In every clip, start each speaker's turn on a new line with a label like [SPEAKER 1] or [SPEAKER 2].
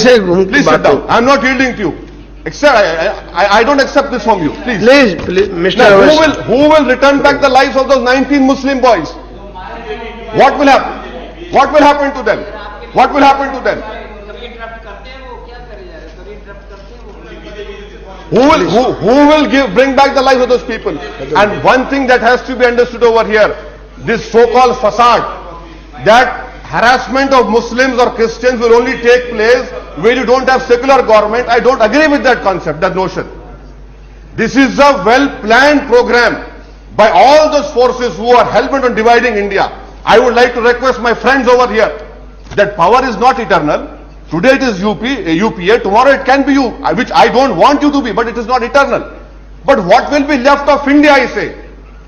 [SPEAKER 1] Please sit down. I am not yielding to you. I don't accept this from you. Please.
[SPEAKER 2] Please, Mr.
[SPEAKER 1] Now,
[SPEAKER 2] Awais.
[SPEAKER 1] who will return back the lives of those 19 Muslim boys? What will happen? What will happen to them? What will happen to them? Who will bring back the lives of those people? And one thing that has to be understood over here, this so-called facade, that harassment of Muslims or Christians will only take place where you don't have secular government. I don't agree with that concept, that notion. This is a well-planned program by all those forces who are hell-bent on dividing India. I would like to request my friends over here that power is not eternal. Today it is UPA, tomorrow it can be you, which I don't want you to be, but it is not eternal. But what will be left of India, I say,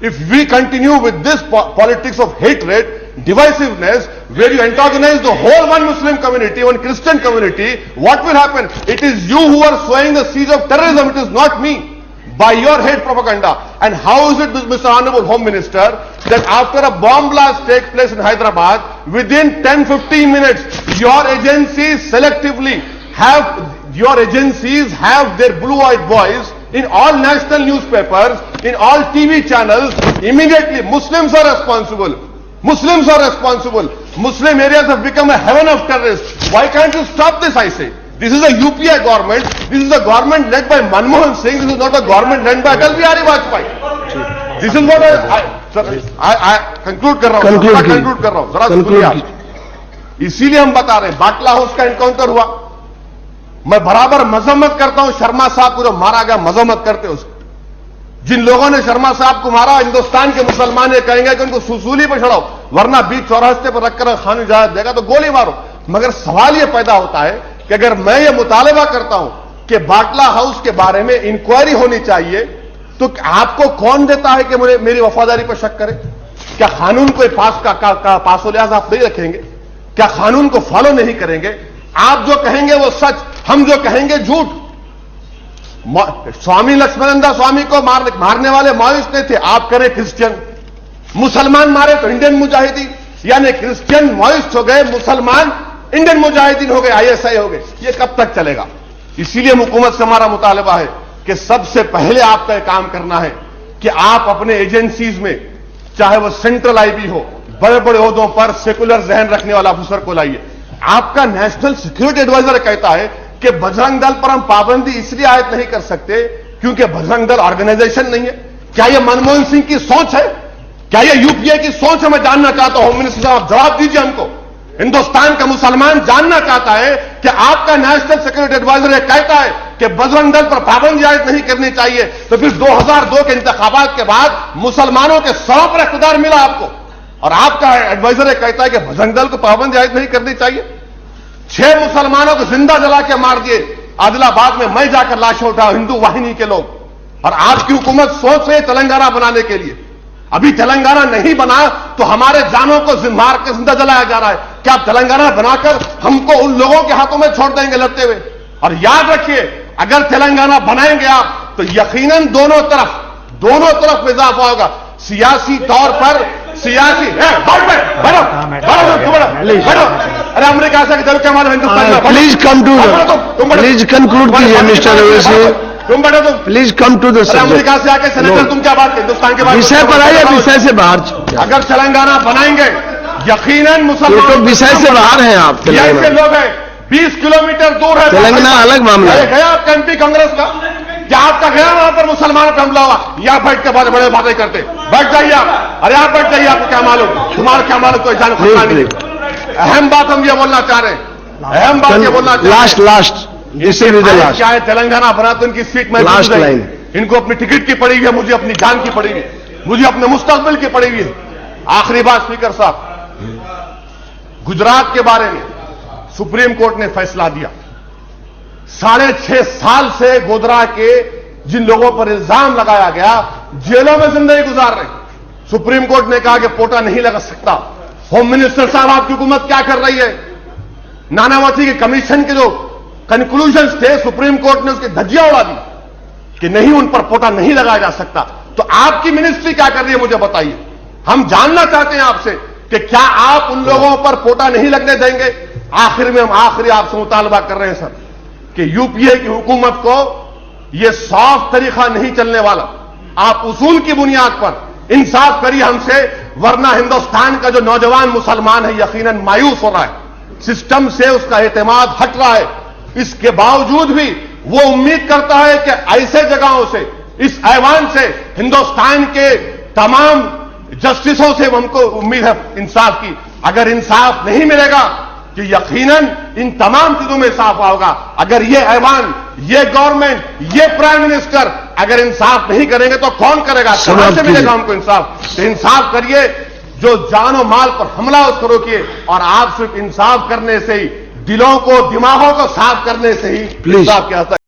[SPEAKER 1] if we continue with this politics of hatred, divisiveness, where you antagonize the whole one Muslim community, one Christian community, what will happen? It is you who are sowing the seeds of terrorism, it is not me. By your hate propaganda. And how is it, Mr. Honorable Home Minister, that after a bomb blast takes place in Hyderabad, within 10-15 minutes, your agencies selectively have their blue-eyed boys in all national newspapers, in all TV channels. Immediately, Muslims are responsible. Muslims are responsible. Muslim areas have become a heaven of terrorists. Why can't you stop this, I say? This is a UPA government. This is a government led by Manmohan Singh. This is not a government led by Atal Bihari Vajpayee. This is what I conclude कर रहा हूँ. जरा सुनिए. इसीलिए हम बता रहे हैं, बाटला हाउस का एनकाउंटर हुआ. मैं बराबर मजम्मत करता हूं शर्मा साहब को जो मारा गया, मजम्मत करते हैं उसको. जिन लोगों ने शर्मा साहब को मारा, हिंदुस्तान के मुसलमान ये कहेंगे कि उनको सुसूली पर चढ़ाओ, वरना बीच चौरास्ते पर रखकर खान इजाजत देगा तो गोली मारो. मगर सवाल ये पैदा होता है कि अगर मैं ये मुतालबा करता हूं कि बाटला हाउस के बारे में इंक्वायरी होनी चाहिए, तो आपको कौन देता है कि मुझे मेरी वफादारी पर शक करे? क्या कानून को पासो लिहाज आप नहीं रखेंगे? क्या कानून को फॉलो नहीं करेंगे? आप जो कहेंगे वो सच, हम जो कहेंगे झूठ. स्वामी लक्ष्मणनंदा स्वामी को मारने वाले माओइस्ट नहीं थे, आप करें क्रिश्चियन. मुसलमान मारे तो इंडियन मुजाहिदीन, यानी क्रिश्चियन माओइस्ट हो गए, मुसलमान इंडियन मुजाहिदीन हो गए, ISI हो गए. ये कब तक चलेगा? इसीलिए हुकूमत से हमारा मुतालबा है कि सबसे पहले आपका काम करना है कि आप अपने एजेंसीज में, चाहे वो सेंट्रल IB हो, बड़े बड़े ओहदों पर सेकुलर जहन रखने वाला अफसर को लाइए. आपका नेशनल सिक्योरिटी एडवाइजर कहता है कि बजरंग दल पर हम पाबंदी इसलिए आयद नहीं कर सकते क्योंकि बजरंग दल ऑर्गेनाइजेशन नहीं है. क्या यह मनमोहन सिंह की सोच है? क्या यह UPA की सोच है? मैं जानना चाहता हूं. होम मिनिस्टर साहब जवाब दीजिए हमको. हिंदुस्तान का मुसलमान जानना चाहता है कि आपका नेशनल सिक्योरिटी एडवाइजर कहता है कि बजरंग दल पर पाबंदी आयद नहीं करनी चाहिए, तो फिर 2002 के इंतखाबात के बाद मुसलमानों के 100 पर इख्तियार मिला आपको, और आपका एडवाइजर कहता है कि बजरंग दल को पाबंदी आयद नहीं करनी चाहिए. 6 मुसलमानों को जिंदा जला के मार दिए आदिलाबाद में. मैं जाकर लाशें उठा, हिंदू वाहिनी के लोग. और आपकी हुकूमत सोच रही है तेलंगाना बनाने के लिए. अभी तेलंगाना नहीं बना तो हमारे जानों को मार के जिंदा जलाया जा रहा है. क्या आप तेलंगाना बनाकर हमको उन लोगों के हाथों में छोड़ देंगे लड़ते हुए? और याद रखिए, अगर तेलंगाना बनाएंगे आप तो यकीनन दोनों तरफ इजाफा होगा. सियासी तौर पर सियासी अरे अमेरिका से क्या मालूम Hindustan.
[SPEAKER 2] Please come to please conclude कीजिए मिस्टर अवैसी.
[SPEAKER 1] तुम बैठो. तुम
[SPEAKER 2] please come to the subject.
[SPEAKER 1] America से आके सेनेटर तुम क्या बात, हिंदुस्तान के बारे में
[SPEAKER 2] विषय पर आइए, विषय से बाहर.
[SPEAKER 1] अगर तेलंगाना बनाएंगे यकीनन मुसलमान
[SPEAKER 2] तो विषय से बाहर हैं आप.
[SPEAKER 1] ऐसे लोग हैं 20 किलोमीटर दूर है
[SPEAKER 2] तेलंगाना, अलग मामला है.
[SPEAKER 1] गया आपका MP कांग्रेस का, क्या आपका गया वहां पर मुसलमानों पर हमला हुआ? या बैठ के बड़े बातें करते, बैठ जाइए आप. अरे आप बैठ जाइए, आपको क्या मालूम, तुम्हारा क्या मालूम, कोई जानता नहीं. अहम बात हम ये बोलना चाह रहे हैं, अहम बात ये बोलना चाह रहे हैं.
[SPEAKER 2] लास्ट
[SPEAKER 1] क्या है, तेलंगाना बना तो इनकी सीट में
[SPEAKER 2] लास्ट लाइन.
[SPEAKER 1] इनको अपनी टिकट की पड़ी हुई है, मुझे अपनी जान की पड़ी हुई है, मुझे अपने मुस्तकबिल की पड़ी हुई है. आखिरी बात स्पीकर साहब, गुजरात के बारे में सुप्रीम कोर्ट ने फैसला दिया. 6.5 साल से गोधरा के जिन लोगों पर इल्जाम लगाया गया जेलों में जिंदगी गुजार रहे. सुप्रीम कोर्ट ने कहा कि पोटा नहीं लगा सकता. होम मिनिस्टर साहब, आपकी हुकूमत क्या कर रही है? नानावती के कमीशन के जो कंक्लूजन्स थे, सुप्रीम कोर्ट ने उसकी धज्जियां उड़ा दी कि नहीं, उन पर पोटा नहीं लगाया जा सकता. तो आपकी मिनिस्ट्री क्या कर रही है, मुझे बताइए. हम जानना चाहते हैं आपसे कि क्या आप उन लोगों पर पोटा नहीं लगने देंगे? آخر میں ہم آخری آپ سے مطالبہ کر رہے ہیں سر کہ یو پی اے کی حکومت کو یہ سافٹ طریقہ نہیں چلنے والا. آپ اصول کی بنیاد پر انصاف کریے ہم سے, ورنہ ہندوستان کا جو نوجوان مسلمان ہے یقیناً مایوس ہو رہا ہے, سسٹم سے اس کا اعتماد ہٹ رہا ہے. اس کے باوجود بھی وہ امید کرتا ہے کہ ایسے جگہوں سے, اس ایوان سے, ہندوستان کے تمام جسٹسوں سے ہم کو امید ہے انصاف کی. اگر انصاف نہیں ملے گا کہ یقیناً ان تمام چیزوں میں اضافہ ہوگا. اگر یہ ایوان, یہ گورنمنٹ, یہ پرائم منسٹر اگر انصاف نہیں کریں گے تو کون کرے گا؟ کہاں سے ملے گا ہم کو انصاف؟ تو انصاف کریے, جو جان و مال پر حملہ اس کو روکیے, اور آپ صرف انصاف کرنے سے ہی, دلوں کو, دماغوں کو صاف کرنے سے ہی انصاف کیا جاتا ہے.